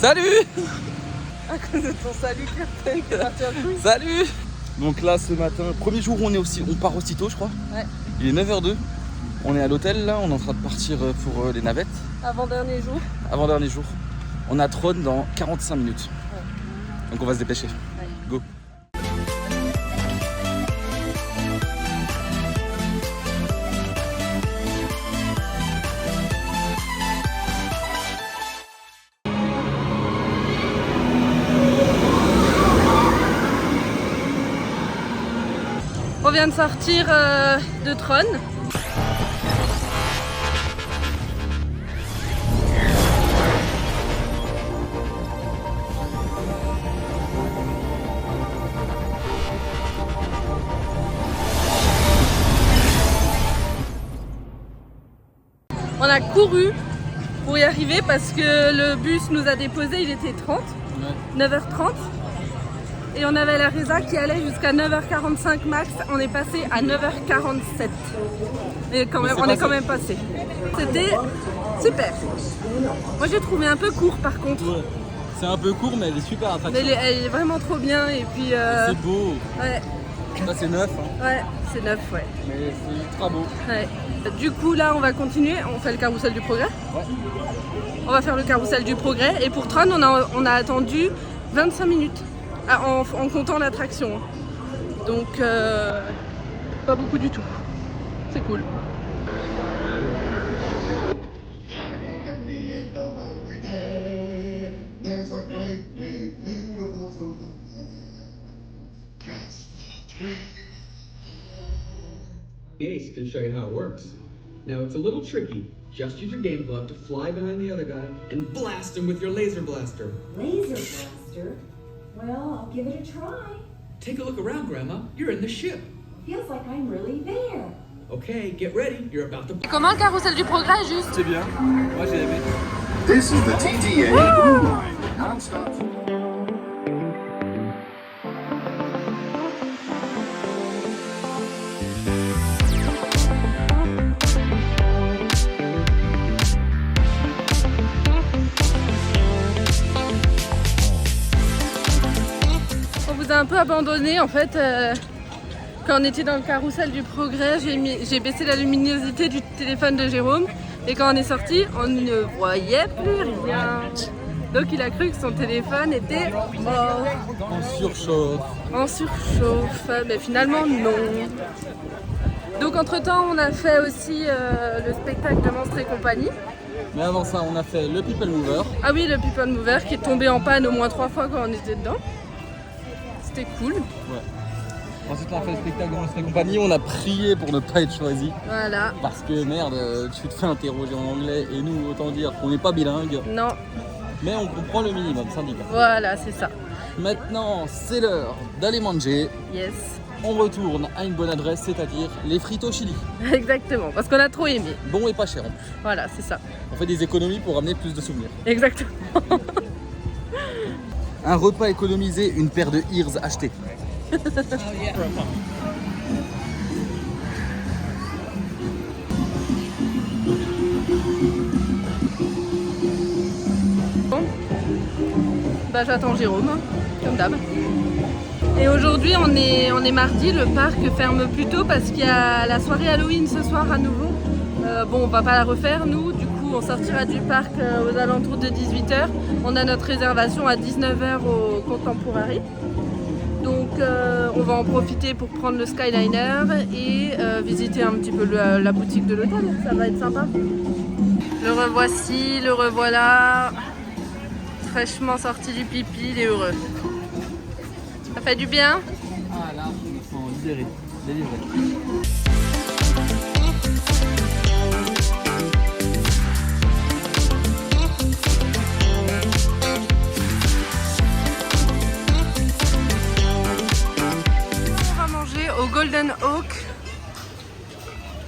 Salut. À cause de ton salut, Captain, qui est parti en couille. Salut. Donc là, ce matin, premier jour où on part aussitôt, je crois. Ouais. Il est 9h02. On est à l'hôtel, là. On est en train de partir pour les navettes. Avant-dernier jour. Avant-dernier jour. On a Trône dans 45 minutes. Ouais. Donc on va se dépêcher. Ouais. Go. On vient de sortir de Trône. On a couru pour y arriver parce que le bus nous a déposé, il était 9h30. Et on avait la résa qui allait jusqu'à 9h45 max. On est passé à 9h47. Et quand même, on est quand même passé. C'était super. Moi j'ai trouvé un peu court par contre. Ouais. C'est un peu court mais elle est super attractive. Mais elle est vraiment trop bien et puis... C'est beau. Ouais. Là c'est neuf. Hein. Ouais, c'est neuf, ouais. Mais c'est ultra beau. Ouais. Du coup là on va continuer, on fait le carrousel du progrès. Ouais. On va faire le carrousel du progrès et pour Trône on a attendu 25 minutes en comptant l'attraction. Donc pas beaucoup du tout. C'est cool. Ace can show you how it works. Now it's a little tricky. Just use your game glove to fly behind the other guy and blast him with your laser blaster. Laser blaster? Well, I'll give it a try. Take a look around, Grandma. You're in the ship. Feels like I'm really there. Okay, get ready. You're about to... Comment le carrousel du progrès juste? C'est bien. Moi j'ai aimé. This is the TTA Blue Line, non-stop. On vous a un peu abandonné en fait. Quand on était dans le carrousel du progrès, j'ai baissé la luminosité du téléphone de Jérôme et quand on est sorti, on ne voyait plus rien. Donc il a cru que son téléphone était En surchauffe. en surchauffe, mais finalement non. Donc entre temps, on a fait aussi le spectacle de Monstres et compagnie. Mais avant ça, on a fait le People Mover. Ah oui, le People Mover qui est tombé en panne au moins 3 fois quand on était dedans. C'était cool. Ouais. Ensuite, on a fait le spectacle de Monstres et compagnie. On a prié pour ne pas être choisi. Voilà. Parce que merde, tu te fais interroger en anglais et nous, autant dire qu'on n'est pas bilingue. Non, Mais on comprend le minimum, syndicat. voilà, c'est ça. Maintenant, c'est l'heure d'aller manger. Yes. On retourne à une bonne adresse, c'est-à-dire les frites au chili. Exactement, parce qu'on a trop aimé. Bon et pas cher en plus. Voilà, c'est ça. On fait des économies pour ramener plus de souvenirs. Exactement. Un repas économisé, une paire de ears achetées. Bon. Bah j'attends Jérôme, hein, comme d'hab. Et aujourd'hui on est mardi, le parc ferme plus tôt parce qu'il y a la soirée Halloween ce soir à nouveau. Bon on va pas la refaire nous, du coup on sortira du parc aux alentours de 18h. On a notre réservation à 19h au Contemporary. Donc on va en profiter pour prendre le Skyliner et visiter un petit peu la boutique de l'hôtel, ça va être sympa. Le revoici, le revoilà, fraîchement sorti du pipi, il est heureux. Ça fait du bien? Ah là, je me sens libéré, délivré. On va manger au Golden Oak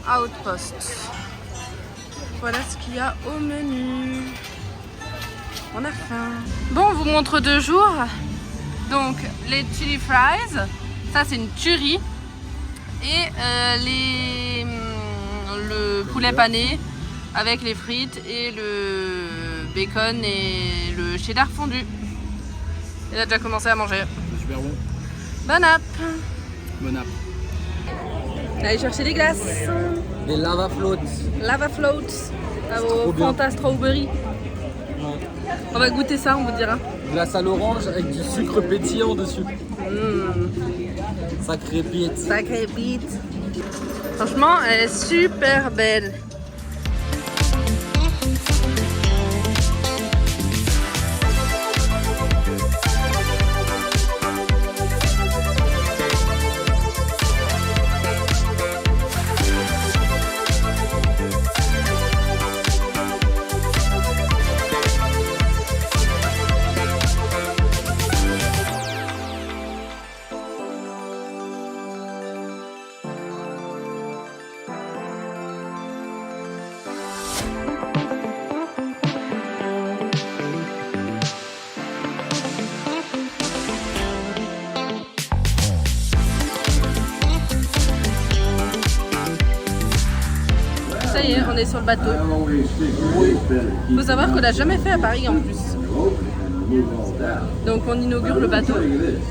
Outpost. Voilà ce qu'il y a au menu. On a faim. Bon, on vous montre 2 jours. Donc, les chili fries, ça c'est une tuerie. Et le poulet pané avec les frites et le bacon et le cheddar fondu. Il a déjà commencé à manger. C'est super bon. Bon app. Bon app. Allez chercher des glaces. Des lava floats. Lava floats. trop Au bien. Fanta Strawberry. On va goûter ça, on vous dira. Glace à l'orange avec du sucre pétillant dessus. Ça crépite. Sacré bite. Franchement, elle est super belle. Ça y est, on est sur le bateau. Faut savoir qu'on l'a jamais fait à Paris en plus. Donc on inaugure le bateau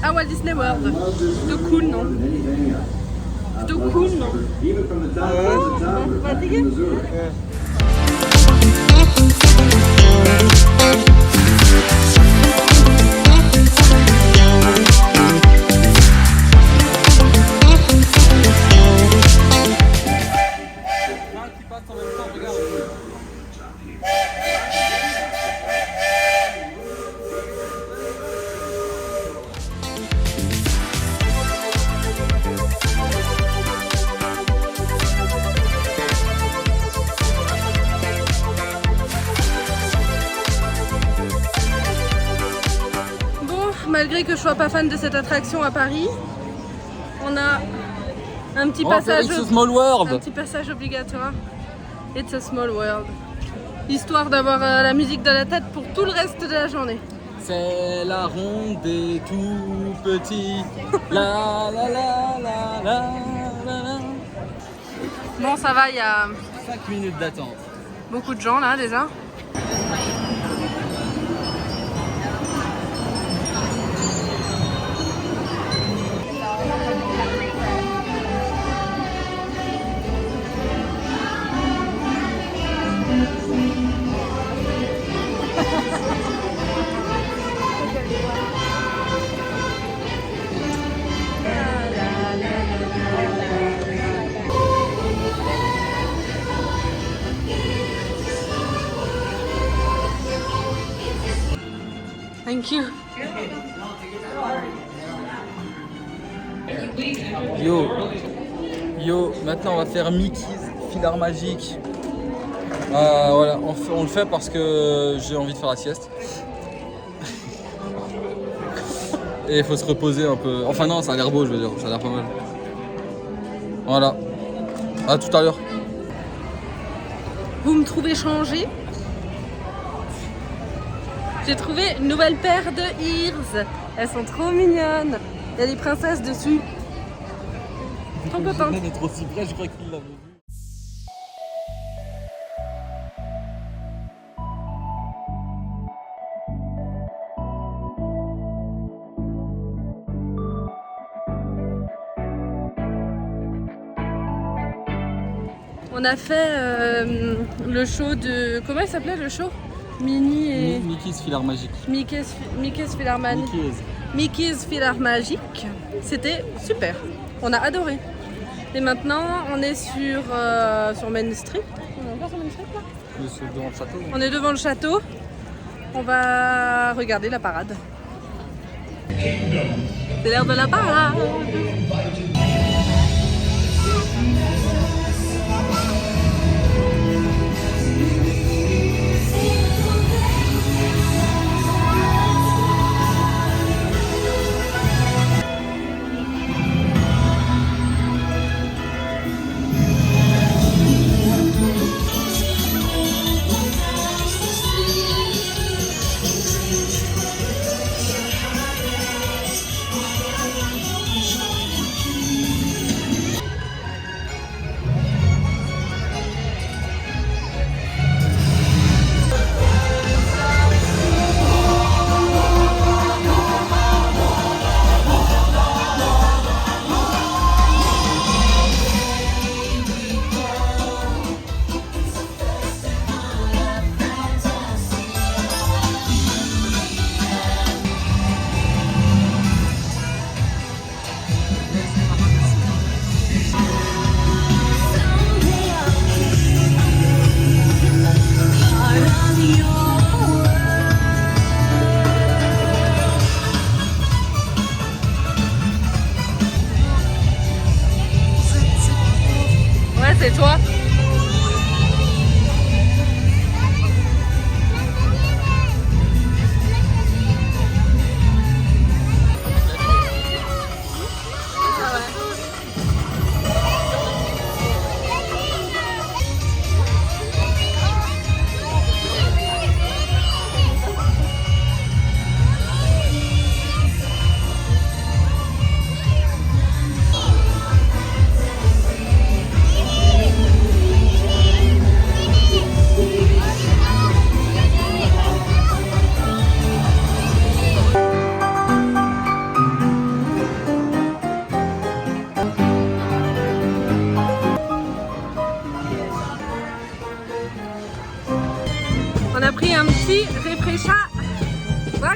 à Walt Disney World. Plutôt cool, non? Plutôt cool, non? Fatigué? Qui passe en même temps, regarde. Malgré que je sois pas fan de cette attraction à Paris, on a un petit On va faire passage, It's a Small World. un petit passage obligatoire. It's a Small World. Histoire d'avoir la musique dans la tête pour tout le reste de la journée. C'est la ronde des tout petits. La la la la la la la. Bon, ça va, il y a 5 minutes d'attente. beaucoup de gens là déjà. Thank you. Yo, maintenant on va faire Mickey's Filard Magique. Voilà, on le fait parce que j'ai envie de faire la sieste. Et il faut se reposer un peu. Enfin non, ça a l'air beau, je veux dire, ça a l'air pas mal. Voilà. À tout à l'heure. Vous me trouvez changé? J'ai trouvé une nouvelle paire de ears. Elles sont trop mignonnes. Il y a des princesses dessus. Trop contente. d'être aussi près, je crois qu'il l'avait vu. On a fait le show de... Comment il s'appelait le show? Minnie et... Mickey's Filard Magique. Mickey's Filard Magique. Mickey's Filard Magique. C'était super. On a adoré. Et maintenant, on est sur Main Street. On est encore sur Main Street là? Devant le château. On est devant le château. On va regarder la parade. C'est l'heure de la parade.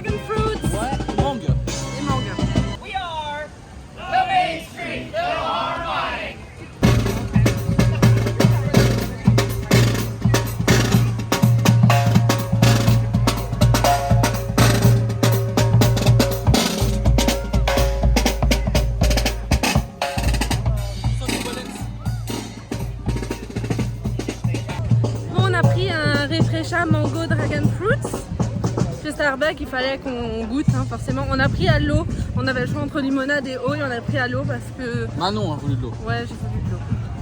dragon fruits Ouais, mangue. et mangue. Bon, on a pris un Refresha Mango Dragon Fruits. Chez Starbucks, il fallait qu'on goûte, hein, forcément. On a pris à l'eau. On avait le choix entre limonade et eau et on a pris à l'eau parce que... Manon a voulu de l'eau. Ouais, j'ai voulu de l'eau.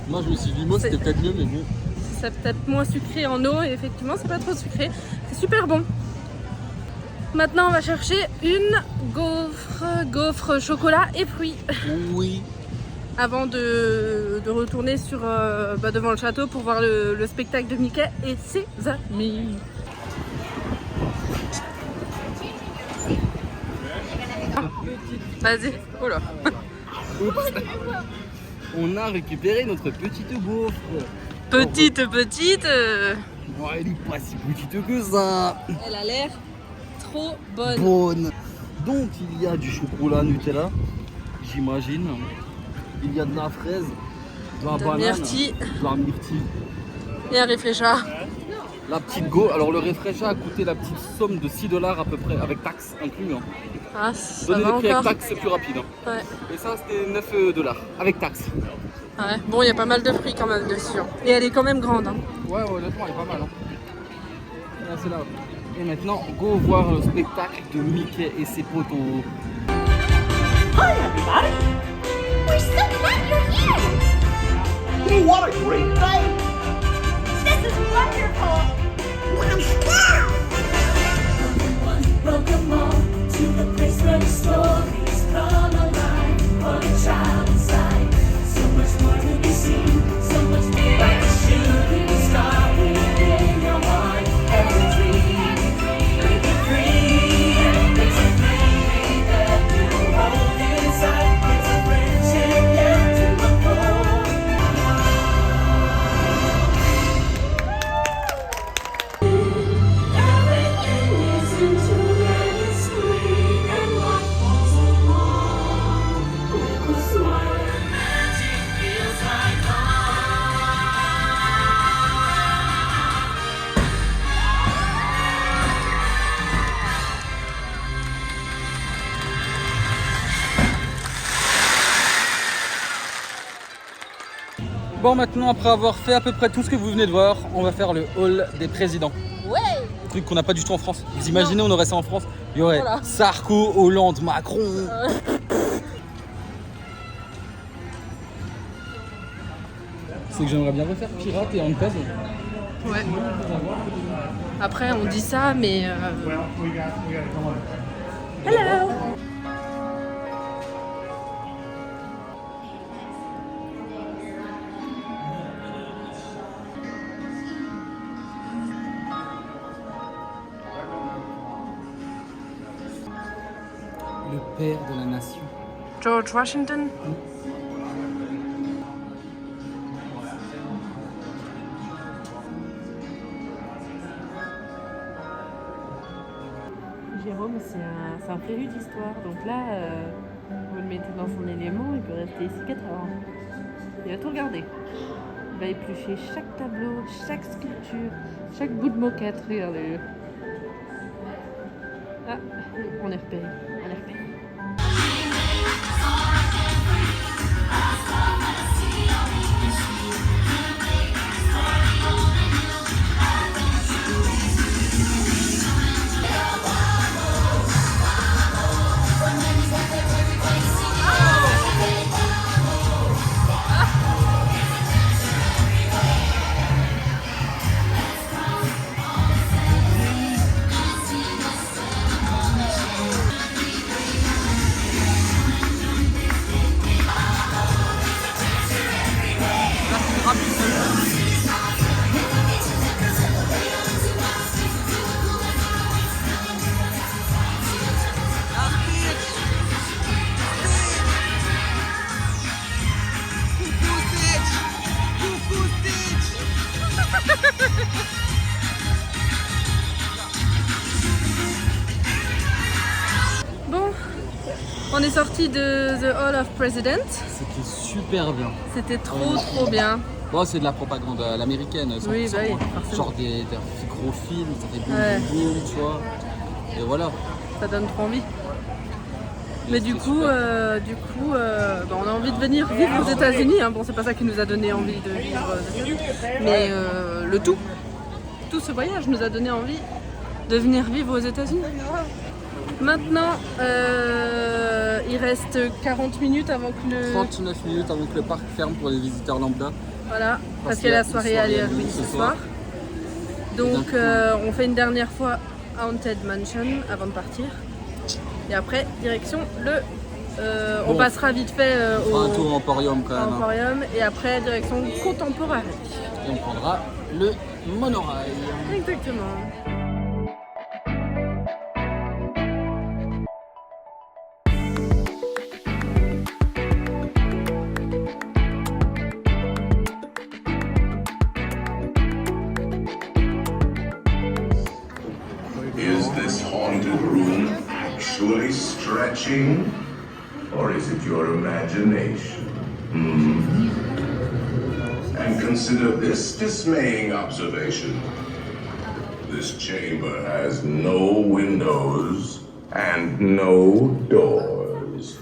Moi je me suis dit limo, c'était peut-être mieux, mais bon. C'est peut-être moins sucré en eau et effectivement, c'est pas trop sucré. C'est super bon. Maintenant, on va chercher une gaufre chocolat et fruits Oui. avant de retourner sur, devant le château pour voir le spectacle de Mickey et ses amis. Vas-y. Oh là. On a récupéré notre petite gaufre. Petite. Oh, elle est pas si petite que ça. Elle a l'air trop bonne. Bonne. Donc il y a du chocolat Nutella, j'imagine. Il y a de la fraise, de la banane, myrtille. de la myrtille. Et un Refresha. La petite go. Alors le Refresha a coûté la petite somme de 6 $ à peu près, avec taxes inclus. Hein. Ah, ça Donner va les prix avec encore. taxes, c'est plus rapide. Hein. Ouais. Et ça, c'était 9 $, avec taxes. Ouais. Bon, il y a pas mal de fruits quand même dessus. Hein. Et elle est quand même grande. Hein. Ouais, honnêtement, elle est pas mal. Hein. Là, c'est là. Et maintenant, go voir le spectacle de Mickey et ses potos. Hi, everybody! We're so glad you're here! Oh, what a great day! This is wonderful! Welcome all to the place where the stories come alive. On a child's side, so much more to be seen, so much more like a shooting star within your heart. Every dream, break it free. It's a dream that you hold inside. It's a friendship yet to unfold. Everything is into red and sweet, and what falls along with a smile. Magic feels like Bon, maintenant, après avoir fait à peu près tout ce que vous venez de voir, on va faire le hall des présidents. Ouais. Truc qu'on n'a pas du tout en France. Vous imaginez, on aurait ça en France. Il y aurait Voilà. Sarko, Hollande, Macron. C'est que j'aimerais bien refaire Pirate et Handcad. Ouais. Après, on dit ça, mais. Hello. Le père de la nation. George Washington. Jérôme, c'est un féru d'histoire. Donc là, vous le mettez dans son élément, il peut rester ici 4 heures. Il va tout regarder. Il va éplucher chaque tableau, chaque sculpture, chaque bout de moquette. Regardez. Ah, on est repéré. On est repéré. On est sorti de The Hall of Presidents. C'était super bien. C'était trop bien. Bon, c'est de la propagande à l'américaine, 100%. Oui, bah oui, forcément. Genre des gros films, ça fait boum Ouais. boum boum, tu vois. Et voilà. Ça donne trop envie. Mais du coup, bah, on a envie de venir vivre aux États-Unis. Hein. Bon, c'est pas ça qui nous a donné envie de vivre aux États-Unis, mais tout ce voyage nous a donné envie de venir vivre aux États-Unis. Maintenant, il reste 40 minutes avant que le 39 minutes avant que le parc ferme pour les visiteurs lambda. voilà, parce qu'il y a la soirée à Halloween ce soir. Donc, on fait une dernière fois Haunted Mansion avant de partir. Et après, direction on passera vite fait On fera au un tour au Emporium quand même. Hein. Emporium et après direction Contemporary. Et on prendra le monorail. Exactement. Is this haunted room actually stretching? Or is it your imagination? And consider this dismaying observation. This chamber has no windows and no doors.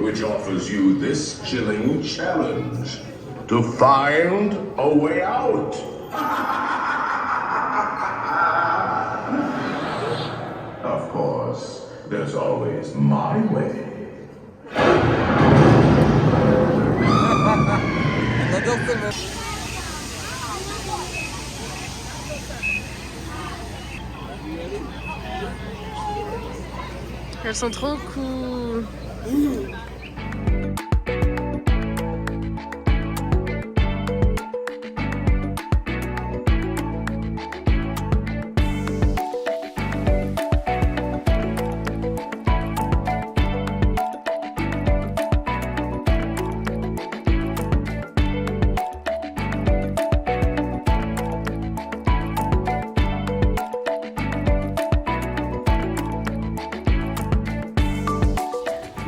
Which offers you this chilling challenge to find a way out. Of course, there's always my way. Elles sont trop cool.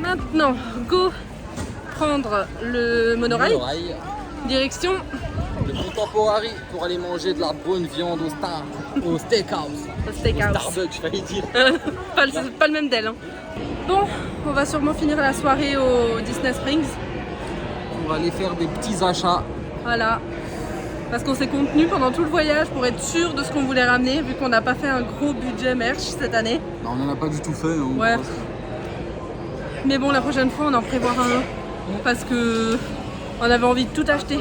Maintenant, go prendre le monorail. Direction Le Contemporary pour aller manger de la bonne viande au steakhouse. le steakhouse. Starbucks, je failli dire. pas le même d'elle. Hein. Bon, on va sûrement finir la soirée au Disney Springs. On va aller faire des petits achats. Voilà. Parce qu'on s'est contenu pendant tout le voyage pour être sûr de ce qu'on voulait ramener, vu qu'on n'a pas fait un gros budget merch cette année. Non, on n'en a pas du tout fait. Hein, Ouais. Mais bon, la prochaine fois, on en prévoira un. Parce que on avait envie de tout acheter.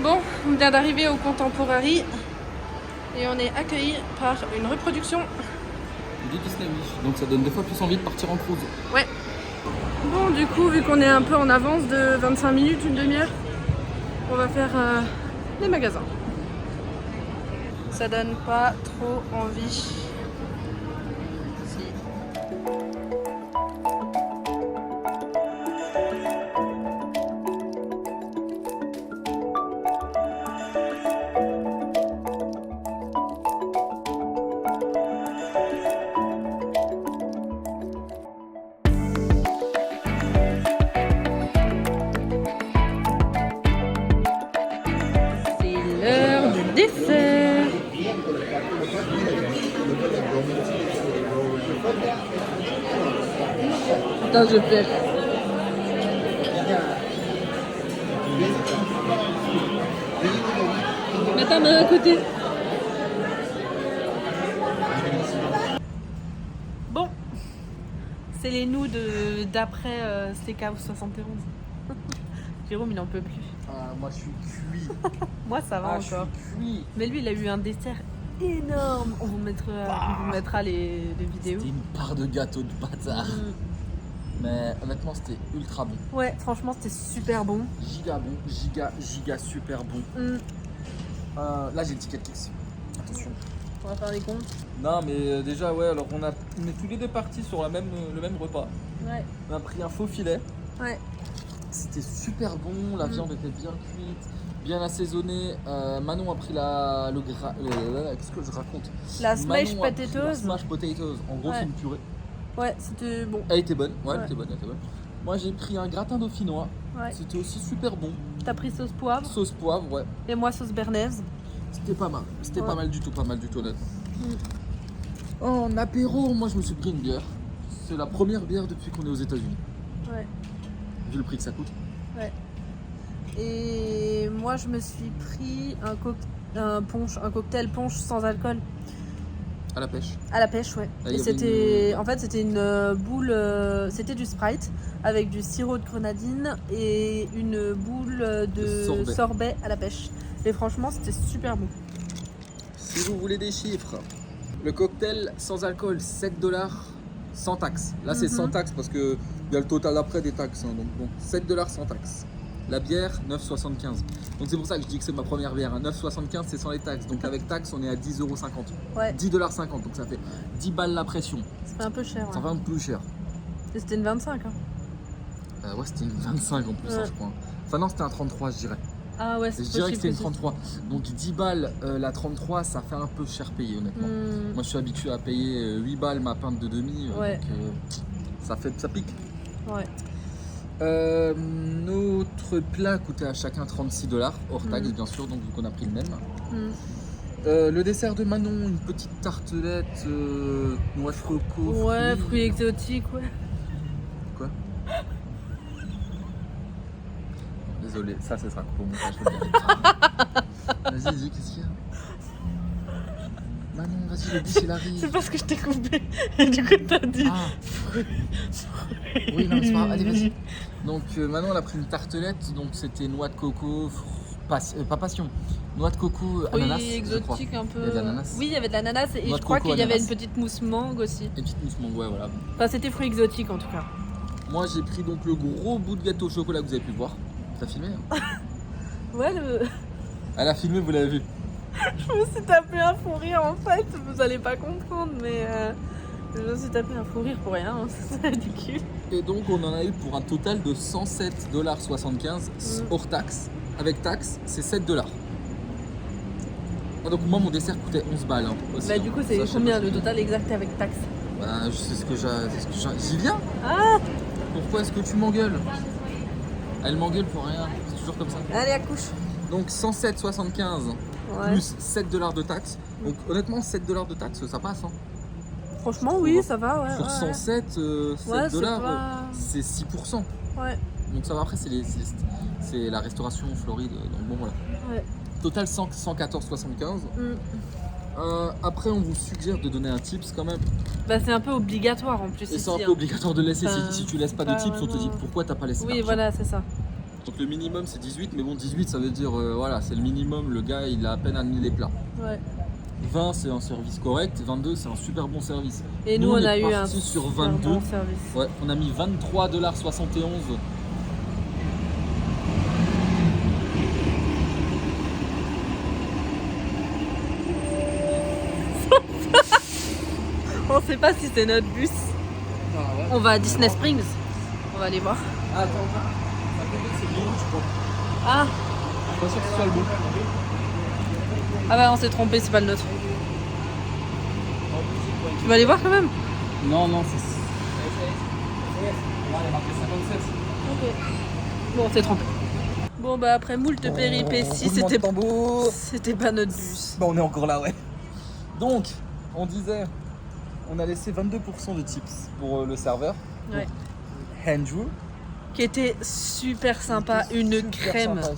Bon, on vient d'arriver au Contemporary et on est accueilli par une reproduction. Du Disney, oui. Donc ça donne des fois plus envie de partir en cruise. Ouais. Bon, du coup, vu qu'on est un peu en avance de 25 minutes, une demi-heure, on va faire les magasins. Ça donne pas trop envie. Si. C'est l'heure du dessert. Putain, je perds. Mets ta main à côté. Bon, c'est les nous d'après Steakhouse 71. Jérôme, il n'en peut plus. Moi je suis cuit. Moi, ça va Je suis encore. cuit. Mais lui, il a eu un dessert énorme. On vous mettra les vidéos. C'était une part de gâteau de bâtard. Mais honnêtement, c'était ultra bon. Ouais, franchement, c'était super bon. Giga bon, giga super bon. Là, j'ai le ticket de Kix. Attention. On va faire les comptes. Non, mais déjà, ouais, alors on est tous les deux partis sur le même repas. Ouais. On a pris un faux filet. Ouais. C'était super bon, la viande était bien cuite, bien assaisonnée. Manon a pris qu'est-ce que je raconte? La smash Manon a pris la potatoes. smash potatoes. En gros, Ouais. c'est une purée. Ouais, c'était bon. Elle était bonne, ouais, Ouais. elle était bonne. Moi, j'ai pris un gratin dauphinois. Ouais. C'était aussi super bon. T'as pris sauce poivre Sauce poivre, ouais. et moi sauce bernaise. C'était pas mal. C'était Ouais. pas mal du tout, honnête. En apéro, moi, je me suis pris une bière. C'est la première bière depuis qu'on est aux États-Unis. Ouais. Vu le prix que ça coûte. Ouais. Et moi, je me suis pris un cocktail punch sans alcool À la pêche. à la pêche, ouais. Ah, il Et y avait c'était, en fait, c'était une boule, c'était du Sprite avec du sirop de grenadine et une boule de De sorbet à la pêche. Et franchement, c'était super bon. Si vous voulez des chiffres, le cocktail sans alcool, 7 $, sans taxe. Là, c'est sans taxe parce qu'il y a le total après des taxes. Donc bon, 7 $ sans taxe. La bière, 9,75 €. Donc c'est pour ça que je dis que c'est ma première bière. 9,75 € c'est sans les taxes. Donc avec taxe, on est à 10,50 €. Ouais. 10,50 $. Donc ça fait 10 balles la pression. C'était un peu cher. Ça Ouais. fait un peu plus cher. Et c'était une 25. Hein. Ouais, c'était une 25 en plus, Ouais. hein, je crois. Enfin non, c'était un 33, je dirais. Ah ouais, Je c'est dirais que possible. c'était une aussi. 33. Donc 10 balles la 33, ça fait un peu cher payé honnêtement. Moi je suis habitué à payer 8 balles ma pinte de demi. Ouais. Donc ça pique. Ouais. Notre plat coûtait à chacun 36 $, hors taxe bien sûr, donc vu qu'on a pris le même. Le dessert de Manon, une petite tartelette, noix de coco. Ouais, fruits exotiques, ouais. Quoi? Désolé, ça sera coupé au montage. Vas-y, dis, qu'est-ce qu'il y a? Manon, vas-y, le bus il arrive. C'est parce que je t'ai coupé. Et du coup, t'as dit. Ah. Oui, non, c'est pas grave. Allez, vas-y. Donc, Manon, elle a pris une tartelette. Donc, c'était noix de coco, pas passion. Noix de coco, ananas. Oui, je crois. exotique un peu. Il y avait de l'ananas. Oui, il y avait de l'ananas et Noix je de crois coco, qu'il y avait ananas. une petite mousse mangue aussi. Et petite mousse mangue, ouais, voilà. Enfin, c'était fruits exotiques en tout cas. Moi, j'ai pris donc le gros bout de gâteau au chocolat que vous avez pu voir. T'as filmé hein? Ouais, Elle a filmé, vous l'avez vu. je me suis tapé un fou rire en fait. Vous allez pas comprendre, mais je me suis tapé un fou rire pour rien. Hein. C'est ridicule. Et donc, on en a eu pour un total de 107,75 $ hors taxe. Avec taxe, c'est 7 $. Ah, donc, moi, mon dessert coûtait 11 balles. Hein, aussi, Bah, hein. du coup, Ça, c'est je sais combien pas le si- total exact avec taxe? Bah, je sais ce que j'ai. J'y viens. Ah, Pourquoi est-ce que tu m'engueules? Elle m'engueule pour rien. C'est toujours comme ça. allez, accouche. Donc, 107,75 Ouais. plus 7 $ de taxe. Donc, honnêtement, 7 $ de taxe, ça passe. Hein. Franchement, oui, ça va. Ouais, Sur ouais, 107, 7 Ouais, c'est $, pas- c'est 6%. Ouais. Donc ça va, après c'est la restauration en Floride, donc bon voilà. Ouais. Total 114,75. Après on vous suggère de donner un tips quand même. Bah, c'est un peu obligatoire en plus. Et c'est ici, un peu hein. obligatoire de laisser, Enfin, si tu laisses pas de pas tips on te dit vraiment. pourquoi t'as pas laissé Oui, d'argent. voilà, c'est ça. Donc le minimum c'est 18, mais bon 18 ça veut dire voilà c'est le minimum, le gars il a à peine amené les plats. Ouais. 20 c'est un service correct, 22 c'est un super bon service. Et nous, on est a eu un parti sur super 22. bon service. Ouais, on a mis 23,71 $. On sait pas si c'est notre bus. On va à Disney Springs. On va aller voir. Ah, attends, c'est le bon, je crois. Ah, Je suis pas sûr que ce soit le bon. ah bah on s'est trompé, c'est pas le nôtre. Tu vas aller voir quand même? Non, non, c'est. Bon, on s'est trompé. Bon bah après moult péripéties, c'était tambour. c'était pas notre bus. Bah, on est encore là, ouais. Donc, on disait, on a laissé 22% de tips pour le serveur. Ouais. Andrew. Qui était super sympa, une Super crème. sympa.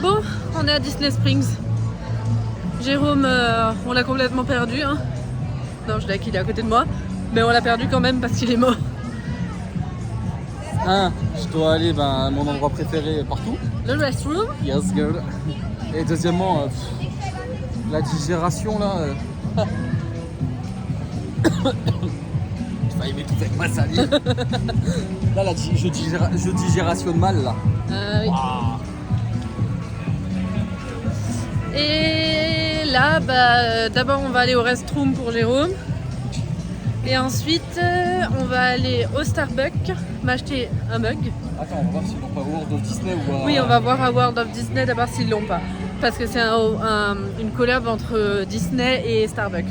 Bon, on est à Disney Springs. Jérôme, on l'a complètement perdu. Hein. Non, je l'ai qu'il est à côté de moi. Mais on l'a perdu quand même parce qu'il est mort. Je dois aller à mon endroit préféré partout. Le restroom. Yes, girl. Et deuxièmement, la digération là. failli m'étouffer avec ma salive. Là, je digérationne mal là. Oui. Ah. Et là, d'abord on va aller au restroom pour Jérôme. Et ensuite, on va aller au Starbucks, m'acheter un mug. Attends, on va voir s'ils l'ont pas World of Disney ou à... Oui, on va voir à World of Disney d'abord s'ils l'ont pas. Parce que c'est une collab entre Disney et Starbucks.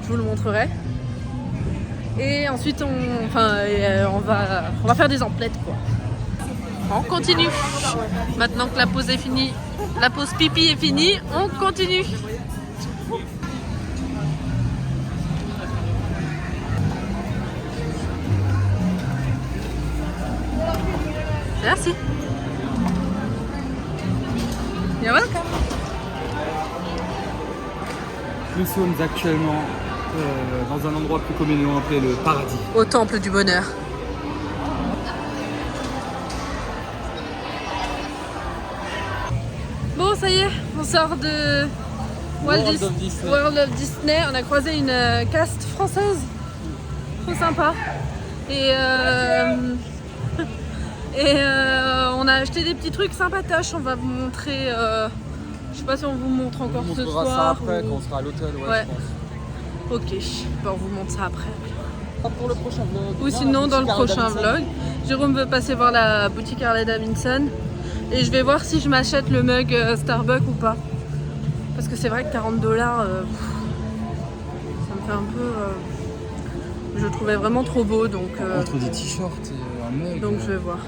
Je vous le montrerai. Et ensuite, on va faire des emplettes, quoi. On continue. Maintenant que la pause est finie, la pause pipi est finie, on continue. Merci. You're welcome. Nous sommes actuellement dans un endroit plus communément appelé le paradis. Au temple du bonheur. Bon, ça y est, on sort de World of Disney. World of Disney. On a croisé une caste française. Trop sympa. Et on a acheté des petits trucs sympatoches. On va vous montrer. Je sais pas si on vous montre encore On ce montrera soir. ça après ou- quand on sera à l'hôtel, Ouais. je pense. Ok, on vous montre ça après. Pas pour le prochain vlog. Ou Viens à sinon la dans le boutique Harley prochain Davidson. vlog. Jérôme veut passer voir la boutique Harley Davidson. Et je vais voir si je m'achète le mug Starbucks ou pas. Parce que c'est vrai que 40 $, ça me fait un peu... je le trouvais vraiment trop beau, donc Entre des t-shirts et un mug. je vais voir.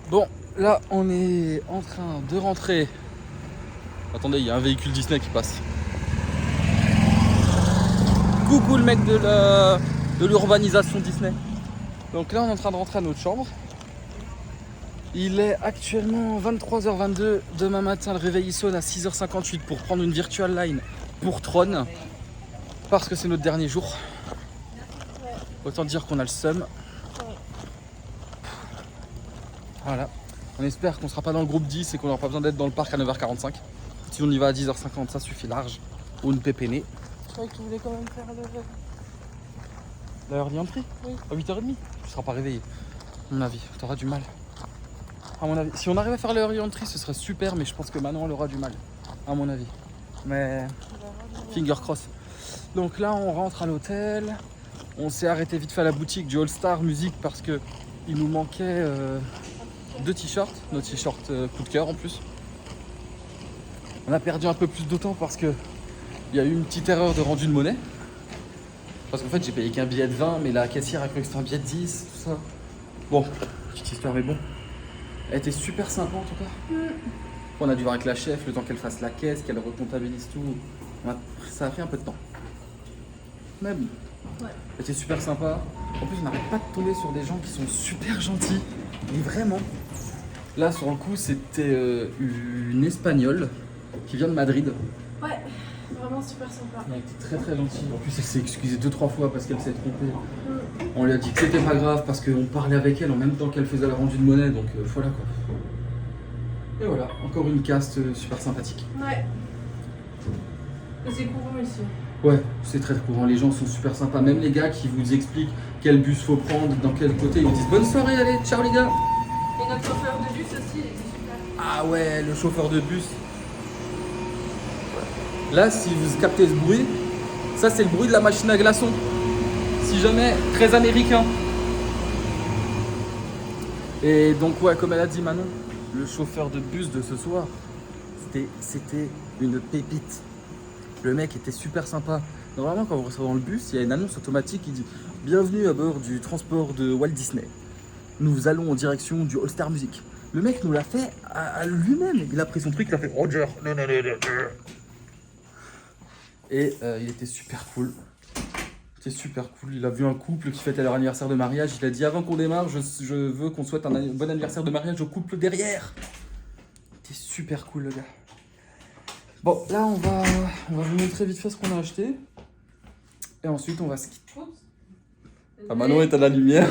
Bon, là on est en train de rentrer. Attendez, il y a un véhicule Disney qui passe. Coucou le mec de l'urbanisation Disney. Donc là on est en train de rentrer à notre chambre. Il est actuellement 23h22. Demain matin le réveil il sonne à 6h58 pour prendre une virtual line pour Tron. Parce que c'est notre dernier jour. Autant dire qu'on a le seum. Voilà. On espère qu'on sera pas dans le groupe 10 et qu'on n'aura pas besoin d'être dans le parc à 9h45. Si on y va à 10h50, ça suffit large. Ou une pépénée. Je croyais que tu voulais quand même faire L'heure d'entrée. Oui. À 8h30. Tu seras pas réveillé. À mon avis, tu auras du mal. À mon avis. Si on arrive à faire l'heure d'entrée, ce serait super, mais je pense que Manon elle aura du mal. À mon avis. Mais. Finger cross. Donc là, on rentre à l'hôtel. On s'est arrêté vite fait à la boutique du All Star Music parce que il nous manquait 2 t-shirts. Nos t-shirts coup de cœur en plus. On a perdu un peu plus de temps parce que il y a eu une petite erreur de rendu de monnaie. Parce qu'en fait, j'ai payé qu'un billet de 20, mais la caissière a cru que c'était un billet de 10, tout ça. Bon, petite histoire, mais bon. Elle était super sympa en tout cas. On a dû voir avec la chef le temps qu'elle fasse la caisse, qu'elle recomptabilise tout. Ça a pris un peu de temps. Mais bon. Ouais. Elle était super sympa. En plus, on n'arrête pas de tomber sur des gens qui sont super gentils. Mais vraiment. Là, sur le coup, c'était une Espagnole qui vient de Madrid. Ouais, vraiment super sympa. Elle était très très gentille. En plus, elle s'est excusée 2-3 fois parce qu'elle s'est trompée. On lui a dit que c'était pas grave parce qu'on parlait avec elle en même temps qu'elle faisait la rendu de monnaie. Donc voilà quoi. Et voilà, encore une caste super sympathique. Ouais. C'est courant ici. Ouais, c'est très courant. Les gens sont super sympas. Même les gars qui vous expliquent quel bus faut prendre, dans quel côté, ils vous disent bonne soirée, allez, ciao les gars. Et notre chauffeur de bus aussi, il était super. Ah ouais, le chauffeur de bus. Là, si vous captez ce bruit, ça c'est le bruit de la machine à glaçons. Si jamais, très américain. Et donc ouais, comme elle a dit Manon, le chauffeur de bus de ce soir, c'était une pépite. Le mec était super sympa. Normalement, quand vous recevez dans le bus, il y a une annonce automatique qui dit « Bienvenue à bord du transport de Walt Disney. Nous allons en direction du All Star Music. » Le mec nous l'a fait à lui-même. Il a pris son truc, il a fait « Roger. » Et il était super cool. C'était super cool. Il a vu un couple qui fêtait leur anniversaire de mariage. Il a dit « Avant qu'on démarre, je veux qu'on souhaite un bon anniversaire de mariage au couple derrière. » C'était super cool, le gars. Bon, là, on va vous montrer vite fait ce qu'on a acheté. Et ensuite, on va se quitter. Ah, Manon est à la lumière.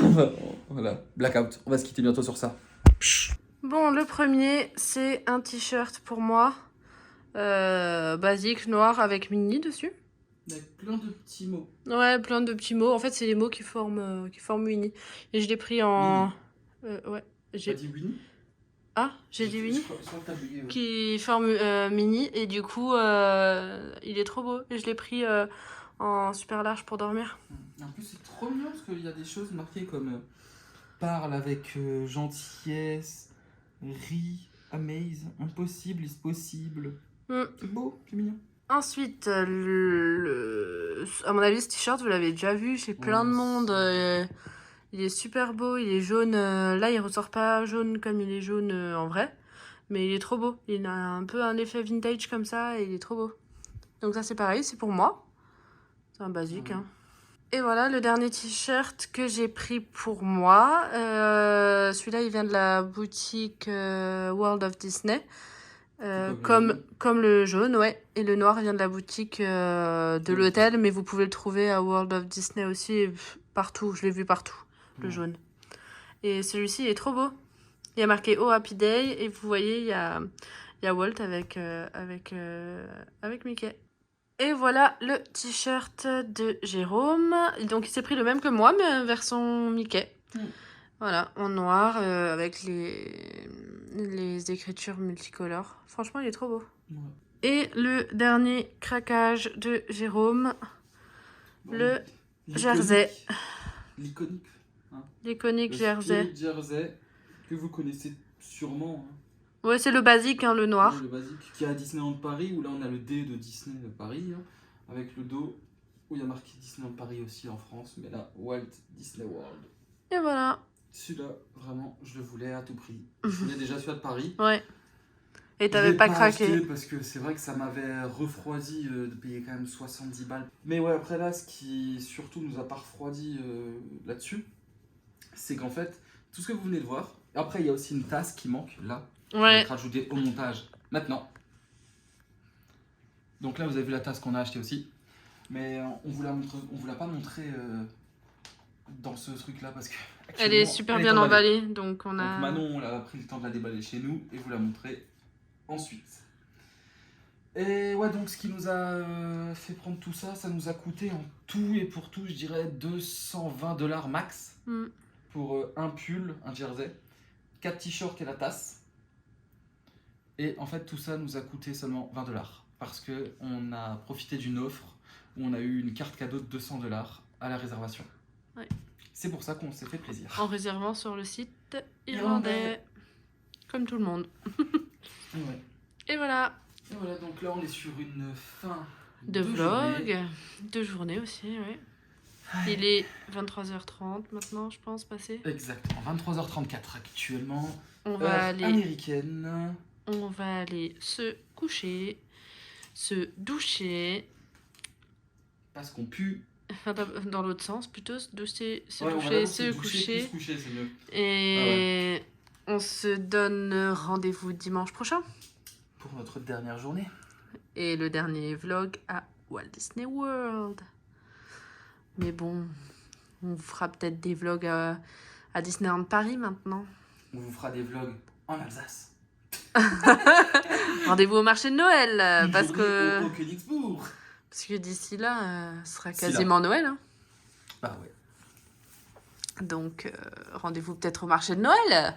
Voilà, blackout. On va se quitter bientôt sur ça. Bon, le premier, c'est un t-shirt pour moi. Basique, noir, avec Minnie dessus. Avec plein de petits mots. Ouais, plein de petits mots. En fait, c'est les mots qui forment Winnie. Et je l'ai pris en... ouais. J'ai dit Winnie. Ah, j'ai dit Winnie. Je crois que t'as bugué, ouais. Qui forme Minnie. Et du coup, il est trop beau. Et je l'ai pris en super large pour dormir. En plus, c'est trop mignon parce qu'il y a des choses marquées comme parle avec gentillesse, rit, amaze, impossible, is possible. C'est beau, c'est mignon. Ensuite, à mon avis, ce t-shirt, vous l'avez déjà vu chez plein de monde. Il est super beau, il est jaune. Là, il ressort pas jaune comme il est jaune en vrai. Mais il est trop beau. Il a un peu un effet vintage comme ça et il est trop beau. Donc ça, c'est pareil, c'est pour moi. C'est un basique, hein. Et voilà, le dernier t-shirt que j'ai pris pour moi. Celui-là, il vient de la boutique World of Disney. Comme le jaune, ouais. Et le noir vient de la boutique de l'hôtel, mais vous pouvez le trouver à World of Disney aussi, et partout. Je l'ai vu partout, le jaune. Et celui-ci il est trop beau. Il y a marqué Oh Happy Day, et vous voyez, il y a Walt avec Mickey. Et voilà le t-shirt de Jérôme. Donc il s'est pris le même que moi, mais version Mickey. Voilà, en noir, avec les écritures multicolores. Franchement, il est trop beau. Ouais. Et le dernier craquage de Jérôme, le jersey. L'iconique. Hein. L'iconique jersey. Le jersey que vous connaissez sûrement. Hein. Ouais, c'est le basique, hein, le noir. Ouais, le basique, qui est à Disneyland Paris, où là on a le D de Disney de Paris, hein, avec le dos, où il y a marqué Disneyland Paris aussi en France, mais là, Walt Disney World. Et voilà. Celui-là, vraiment, je le voulais à tout prix. Je voulais déjà celui-là de Paris. Ouais. Et t'avais pas craqué. Parce que c'est vrai que ça m'avait refroidi de payer quand même 70 balles. Mais ouais, après là, ce qui surtout nous a pas refroidi là-dessus, c'est qu'en fait, tout ce que vous venez de voir, après il y a aussi une tasse qui manque là. Ouais. On va être rajoutée au montage maintenant. Donc là, vous avez vu la tasse qu'on a achetée aussi. Mais on vous l'a pas montré dans ce truc-là parce que elle est super bien emballée. Donc Manon, on a pris le temps de la déballer chez nous et vous la montrer ensuite. Et ouais, donc ce qui nous a fait prendre tout ça, ça nous a coûté en tout et pour tout, je dirais $220 max. Pour un pull, un jersey, 4 t-shirts et la tasse. Et en fait, tout ça nous a coûté seulement $20 parce qu'on a profité d'une offre où on a eu une carte cadeau de $200 à la réservation. Ouais. C'est pour ça qu'on s'est fait plaisir. En réservant sur le site irlandais. Comme tout le monde. Ouais. Et voilà. Et voilà, donc là on est sur une fin de vlog, de journée aussi, oui. Il est 23h30 maintenant, je pense, passé. Exactement, 23h34 actuellement. On va aller américaine. On va aller se coucher, se doucher. Parce qu'on pue. Enfin, dans l'autre sens, plutôt se doucher, coucher. Se coucher, c'est mieux. Et on se donne rendez-vous dimanche prochain. Pour notre dernière journée. Et le dernier vlog à Walt Disney World. Mais bon, on vous fera peut-être des vlogs à Disneyland Paris maintenant. On vous fera des vlogs en Alsace. Rendez-vous au marché de Noël. Parce que d'ici là, ce sera quasiment Noël. Hein. Bah ouais. Donc, rendez-vous peut-être au marché de Noël.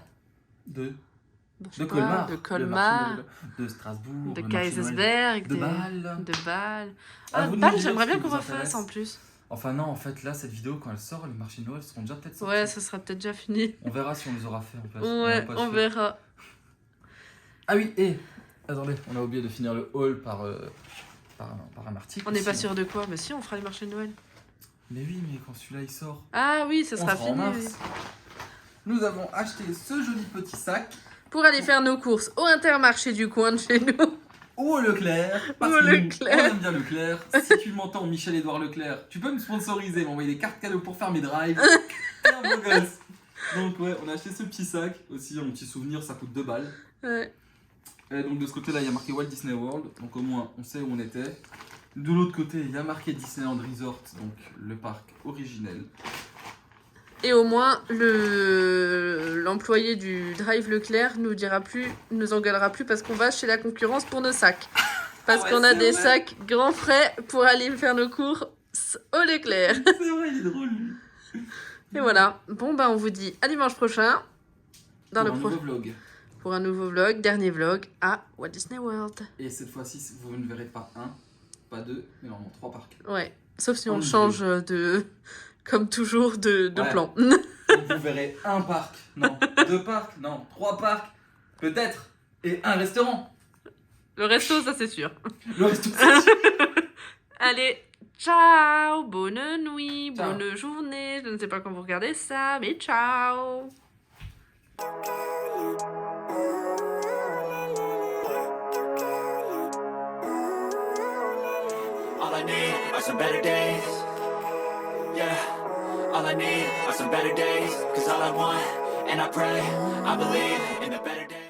De Colmar. De Strasbourg. De Kaisersberg. De Bâle. De Bâle. Ah, Bâle, j'aimerais bien qu'on refasse en plus. Enfin non, en fait là, cette vidéo, quand elle sort, les marchés de Noël seront déjà peut-être sortis. Ouais, ça sera peut-être déjà fini. On verra si on les aura fait en place. Ouais, on verra. Ah oui, et attendez, on a oublié de finir le haul par un article. On n'est pas sûr de quoi, mais si, on fera les marchés de Noël. Mais oui, mais quand celui-là il sort. Ah oui, ça sera fini. En mars. Oui. Nous avons acheté ce joli petit sac. Pour aller faire nos courses au Intermarché du coin de chez nous. Ou au Leclerc. Parce que nous, on aime bien Leclerc. Si tu m'entends, Michel-Édouard Leclerc, tu peux me sponsoriser, m'envoyer des cartes cadeaux pour faire mes drives. T'es un beau gosse. Donc ouais, on a acheté ce petit sac. Aussi, un petit souvenir, ça coûte 2 balles. Ouais. Et donc de ce côté-là, il y a marqué Walt Disney World. Donc au moins, on sait où on était. De l'autre côté, il y a marqué Disneyland Resort, donc le parc originel. Et au moins, l'employé du Drive Leclerc nous engueulera plus parce qu'on va chez la concurrence pour nos sacs. Parce qu'on a des sacs grands frais pour aller faire nos courses au Leclerc. C'est vrai, il est drôle lui. Et voilà. Bon, bah, on vous dit à dimanche prochain. Dans Pour le un nouveau vlog. Pour un nouveau vlog, dernier vlog à Walt Disney World. Et cette fois-ci, vous ne verrez pas un, pas deux, mais vraiment 3 parcs. Ouais. Sauf si En on change de. Comme toujours, de Ouais. plan. Donc vous verrez un parc, non, 2 parcs, non, 3 parcs, peut-être, et un restaurant. Le resto, ça c'est sûr. Le reste, c'est sûr. Allez, ciao, bonne nuit, Ciao. bonne journée. Je ne sais pas quand vous regardez ça, mais ciao. All I need are some better days. Yeah, all I need are some better days. Cause all I want, and I pray, I believe in the better days.